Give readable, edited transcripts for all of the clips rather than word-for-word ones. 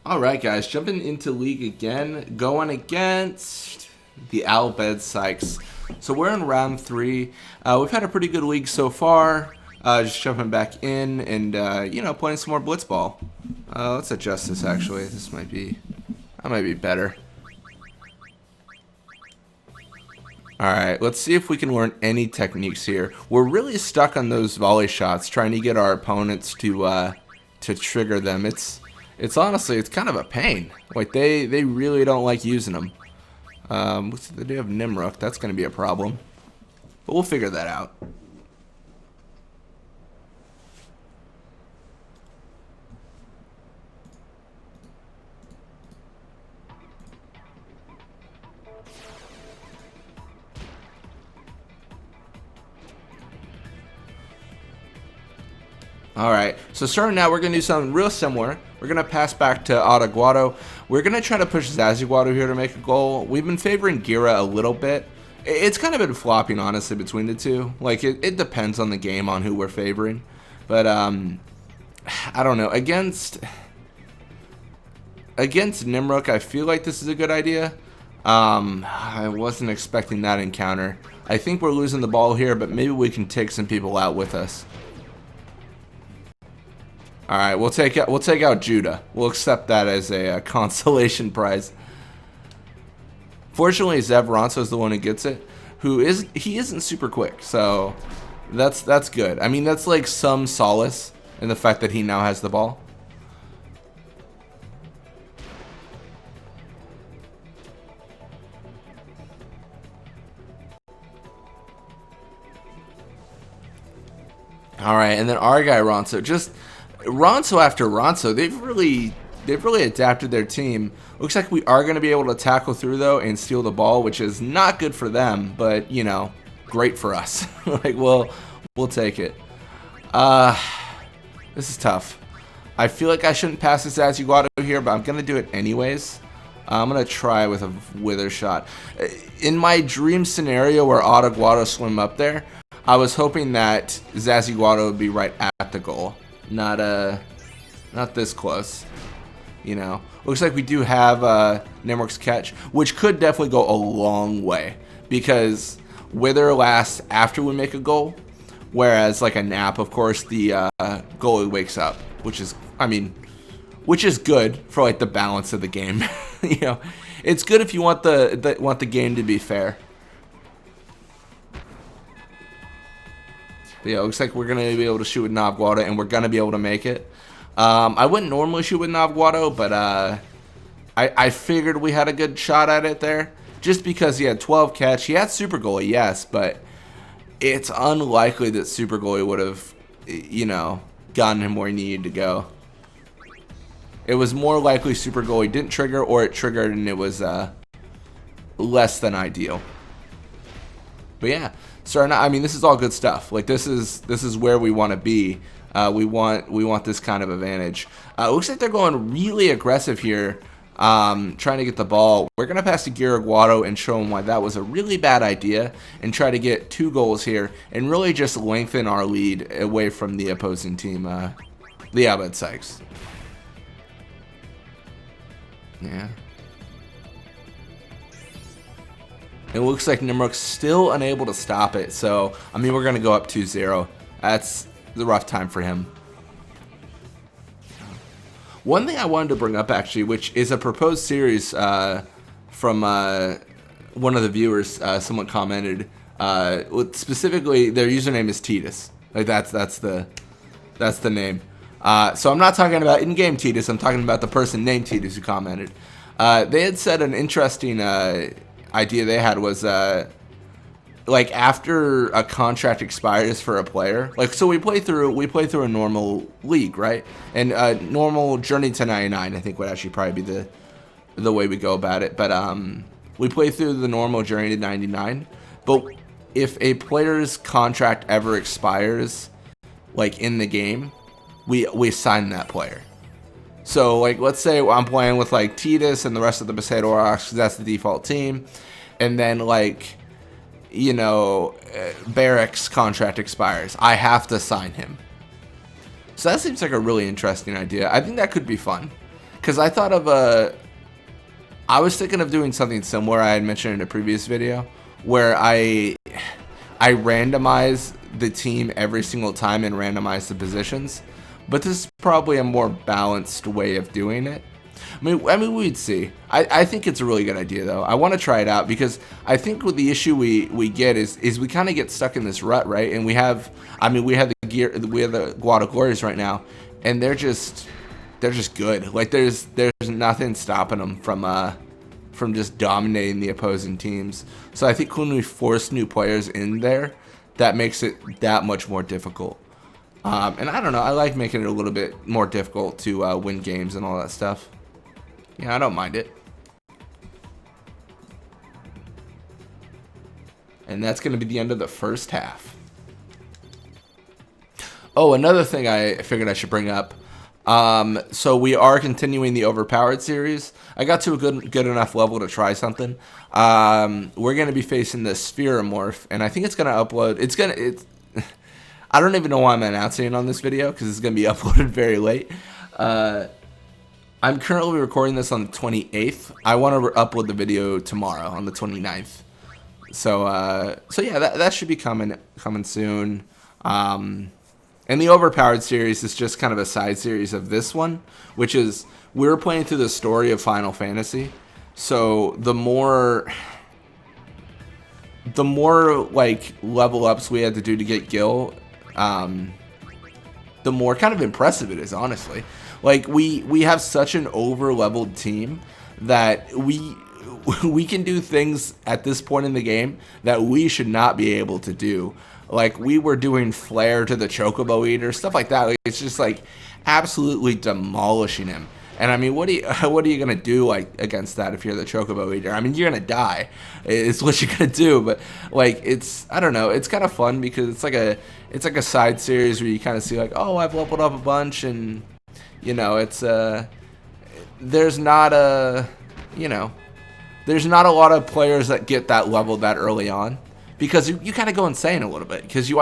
Alright guys, jumping into League again, going against the Bhed Psyches. So we're in round 3. We've had a pretty good league so far. Just jumping back in and, you know, playing some more Blitzball. Let's adjust this actually. That might be better. Alright, let's see if we can learn any techniques here. We're really stuck on those volley shots, trying to get our opponents to trigger them. It's honestly, it's kind of a pain. Like, they really don't like using them. They do have Nimrook. That's going to be a problem. But we'll figure that out. Alright, so starting now, we're going to do something real similar. We're going to pass back to Guado. We're going to try to push Guado here to make a goal. We've been favoring Gira a little bit. It's kind of been flopping, honestly, between the two. Like, it depends on the game on who we're favoring. But, I don't know. Against Nimrook, I feel like this is a good idea. I wasn't expecting that encounter. I think we're losing the ball here, but maybe we can take some people out with us. All right, we'll take out Judah. We'll accept that as a consolation prize. Fortunately, Zev Ronso is the one who gets it. He isn't super quick, so that's good. I mean, that's like some solace in the fact that he now has the ball. All right, and then our guy Ronso, just Ronso after Ronso, they've really adapted their team. Looks like we are going to be able to tackle through though and steal the ball, which is not good for them, but you know, great for us. Like, we'll take it. This is tough. I feel like I shouldn't pass this as Guado here, but I'm going to do it anyways. I'm going to try with a wither shot. In my dream scenario where Guado swim up there, I was hoping that Guado would be right at the goal. Not this close, you know. Looks like we do have Nimrook's catch, which could definitely go a long way because Wither lasts after we make a goal, whereas like a nap, of course, the goalie wakes up, which is good for like the balance of the game. You know, it's good if you want the game to be fair. But yeah, it looks like we're going to be able to shoot with Guado, and we're going to be able to make it. I wouldn't normally shoot with Guado, but I figured we had a good shot at it there. Just because he had 12 catch. He had Super Goalie, yes, but it's unlikely that Super Goalie would have, you know, gotten him where he needed to go. It was more likely Super Goalie didn't trigger, or it triggered and it was less than ideal. But yeah. I mean, this is all good stuff. Like, this is where we want to be. We want this kind of advantage. Looks like they're going really aggressive here, trying to get the ball. We're gonna pass to Guado and show them why that was a really bad idea, and try to get 2 goals here and really just lengthen our lead away from the opposing team, the Bhed Psyches. Yeah. It looks like Nimrook's still unable to stop it, so, I mean, we're going to go up 2-0. That's the rough time for him. One thing I wanted to bring up, actually, which is a proposed series from one of the viewers, someone commented, specifically, their username is Titus. Like, that's the name. So I'm not talking about in-game Titus, I'm talking about the person named Titus who commented. They had said an interesting idea they had was like after a contract expires for a player, like, so we play through a normal league, right? And normal journey to 99 I think would actually probably be the way we go about it, but we play through the normal journey to 99, but if a player's contract ever expires, like in the game, we sign that player. So, like, let's say I'm playing with, like, Titus and the rest of the Bhed Psyches, that's the default team. And then, like, you know, Barrick's contract expires. I have to sign him. So that seems like a really interesting idea. I think that could be fun. because I thought of I was thinking of doing something similar I had mentioned in a previous video, where I randomize the team every single time and randomize the positions. But this is probably a more balanced way of doing it. I mean, we'd see. I think it's a really good idea, though. I want to try it out because I think with the issue we get is we kind of get stuck in this rut, right? And we have the Guado Glories right now, and they're just good. Like there's nothing stopping them from just dominating the opposing teams. So I think when we force new players in there, that makes it that much more difficult. And I don't know, I like making it a little bit more difficult to win games and all that stuff. Yeah, I don't mind it. And that's going to be the end of the first half. Oh, another thing I figured I should bring up. So we are continuing the Overpowered series. I got to a good enough level to try something. We're going to be facing the Spheromorph, and I think it's going to upload. I don't even know why I'm announcing it on this video because it's going to be uploaded very late. I'm currently recording this on the 28th. I want to upload the video tomorrow on the 29th. So yeah, that should be coming soon. And the Overpowered series is just kind of a side series of this one, which is we're playing through the story of Final Fantasy. So the more like level ups we had to do to get Gil, the more kind of impressive it is, honestly. Like we have such an over-leveled team that we can do things at this point in the game that we should not be able to do. Like we were doing flare to the Chocobo Eater, stuff like that. Like, it's just like absolutely demolishing him. And I mean, what are you gonna do like against that if you're the Chocobo Eater? I mean, you're gonna die. It's what you're gonna do. But like, I don't know. It's kind of fun because it's like a side series where you kind of see like, oh, I've leveled up a bunch, and you know, there's not a lot of players that get that level that early on. Because you kind of go insane a little bit because you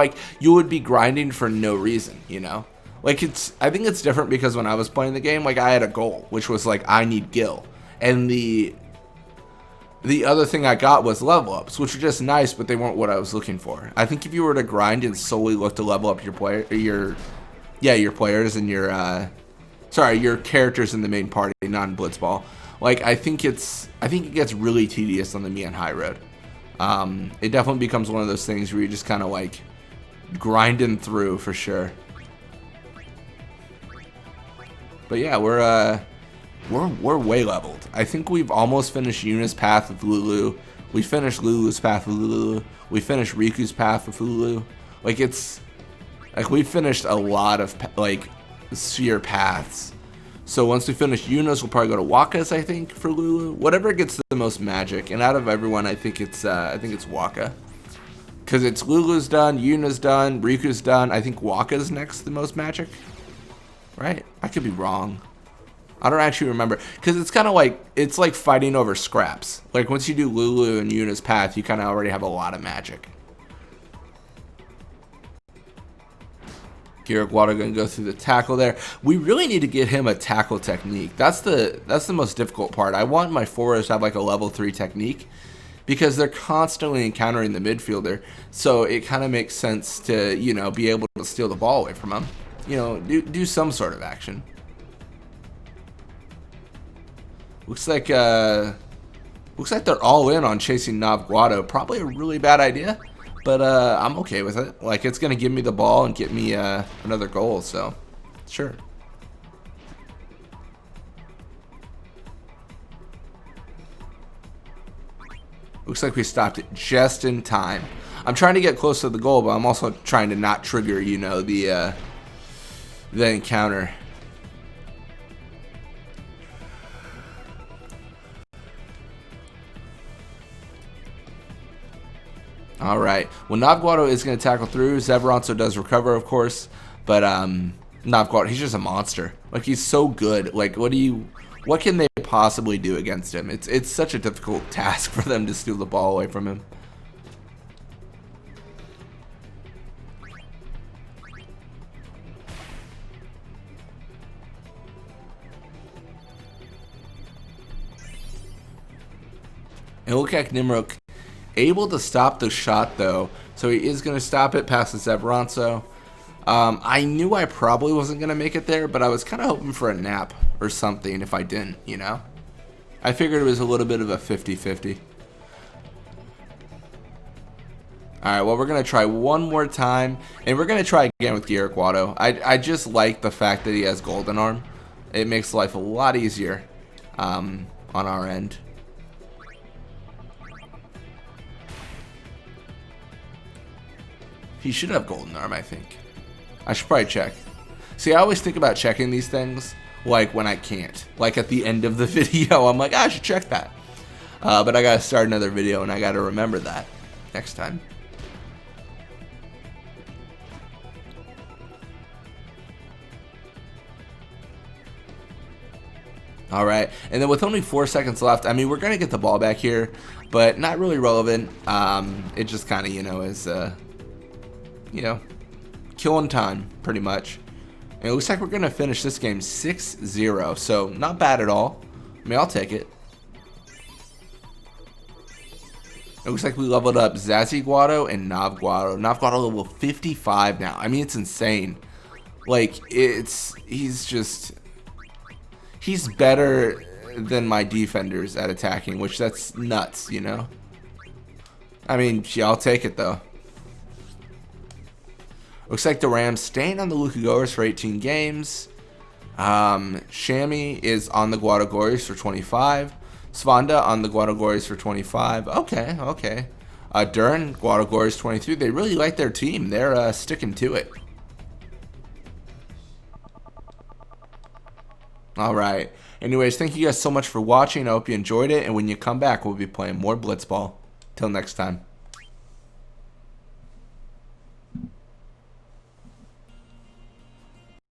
would be grinding for no reason, you know. Like I think it's different because when I was playing the game, like I had a goal, which was like I need Gil, and the other thing I got was level ups, which were just nice, but they weren't what I was looking for. I think if you were to grind and solely look to level up your players and your characters in the main party, not in Blitzball, like I think it gets really tedious on the Mian High Road. It definitely becomes one of those things where you're just kind of like grinding through for sure. But yeah, we're way leveled. I think we've almost finished Yuna's path with Lulu. We finished Lulu's path with Lulu. We finished Riku's path with Lulu. Like we finished a lot of like sphere paths. So once we finish Yuna's, we'll probably go to Waka's, I think, for Lulu. Whatever gets the most magic. And out of everyone, I think it's Waka. Because it's Lulu's done, Yuna's done, Riku's done. I think Waka's next the most magic. Right? I could be wrong. I don't actually remember. Because it's kind of like, it's like fighting over scraps. Like once you do Lulu and Yuna's path, you kind of already have a lot of magic. Guado gonna go through the tackle there. We really need to get him a tackle technique. That's the most difficult part. I want my forwards to have like a level 3 technique because they're constantly encountering the midfielder. So it kind of makes sense to, you know, be able to steal the ball away from him. You know, do some sort of action. Looks like they're all in on chasing Guado. Probably a really bad idea. But I'm okay with it. Like, it's going to give me the ball and get me another goal, so sure. Looks like we stopped it just in time. I'm trying to get close to the goal, but I'm also trying to not trigger, you know, the encounter. All right. Well, Guado is going to tackle through. Zevranso does recover, of course, but Guado, he's just a monster. Like, he's so good. Like, what can they possibly do against him? It's such a difficult task for them to steal the ball away from him. It looked like Nimrok able to stop the shot, though. So he is going to stop it past the Zebronso. I knew I probably wasn't going to make it there, but I was kind of hoping for a nap or something if I didn't, you know? I figured it was a little bit of a 50-50. Alright, well, we're going to try one more time, and we're going to try again with Guado. I just like the fact that he has Golden Arm. It makes life a lot easier on our end. He should have Golden Arm, I think. I should probably check. See, I always think about checking these things, like, when I can't. Like, at the end of the video, I'm like, I should check that. But I gotta start another video, and I gotta remember that next time. Alright, and then with only 4 seconds left, I mean, we're gonna get the ball back here, but not really relevant. It just kind of, you know, is, you know, killing time, pretty much. And it looks like we're going to finish this game 6-0, so not bad at all. I mean, I'll take it. It looks like we leveled up Zazie Guado and Nav Guado. Nav Guado level 55 now. I mean, it's insane. Like, he's better than my defenders at attacking, which that's nuts, you know? I mean, yeah, I'll take it, though. Looks like the Rams staying on the Luka Goers for 18 games. Shammy is on the Guado Glories for 25. Svanda on the Guado Glories for 25. Okay, okay. Duran, Guado Glories 23. They really like their team. They're sticking to it. Alright. Anyways, thank you guys so much for watching. I hope you enjoyed it. And when you come back, we'll be playing more Blitzball. Till next time.